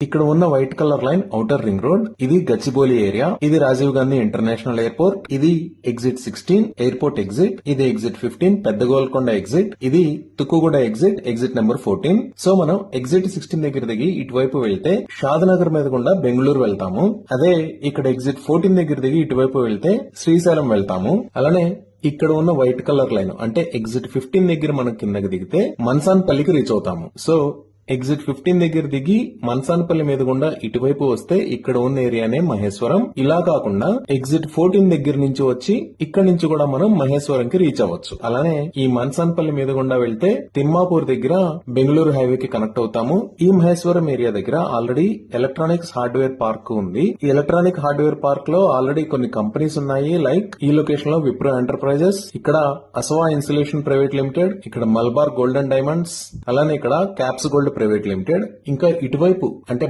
ఇక్కడ ఉన్న white colour line outer ring road. ఇది గచ్చిబౌలి ఏరియా. ఇది రాజీవ్ గాంధీ ఇంటర్నేషనల్ ఎయిర్పోర్ట్. ఇది ఎగ్జిట్ 16 ఎయిర్పోర్ట్ ఎగ్జిట్. ఇది ఎగ్జిట్ 15 పెద్ద గోల్కొండ ఎగ్జిట్. ఇది Tukkuguda exit, exit number 14. So మనం ఎగ్జిట్ 16 దగ్గర దిగి ఇటువైపు వెళ్తే షాద్నగర్ మీద గుండా బెంగళూరు వెళ్తాము. అదే ఇక్కడ ఎగ్జిట్ 14 దగ్గర దిగి ఇటువైపు వెళ్తే శ్రీశైలం వెళ్తాము. అలానే ఇక్కడ ఉన్న వైట్ కలర్ లైన్ అంటే ఎగ్జిట్ 15 దగ్గర మనం కిందకి దిగితే మన్సాన్పల్లికి రీచ్ అవుతాము. సో ఎగ్జిట్ 15 దగ్గర దిగి మన్సాన్పల్లి మీద గుండా ఇటువైపు వస్తే ఇక్కడ ఉన్న ఏరియానే మహేశ్వరం. ఇలా కాకుండా ఎగ్జిట్ 14 దగ్గర నుంచి వచ్చి ఇక్కడ నుంచి కూడా మనం మహేశ్వరం కి రీచ్ అవ్వచ్చు. అలానే ఈ మన్సాన్పల్లి మీద గుండా వెళ్తే తిమ్మాపూర్ దగ్గర బెంగళూరు హైవే కి కనెక్ట్ అవుతాము. ఈ మహేశ్వరం ఏరియా దగ్గర ఆల్రెడీ ఎలక్ట్రానిక్స్ హార్డ్వేర్ పార్క్ ఉంది. ఈ ఎలక్ట్రానిక్ హార్డ్వేర్ పార్క్ లో ఆల్రెడీ కొన్ని కంపెనీస్ ఉన్నాయి. లైక్ ఈ లొకేషన్ లో విప్రో ఎంటర్ప్రైజెస్, ఇక్కడ అసవా ఇన్సులేషన్ ప్రైవేట్ లిమిటెడ్, ఇక్కడ మల్బార్ గోల్డ్ అండ్ డైమండ్స్, అలానే ఇక్కడ క్యాప్స్ గోల్డ్ ప్రైవేట్ లిమిటెడ్. ఇంకా ఇటువైపు అంటే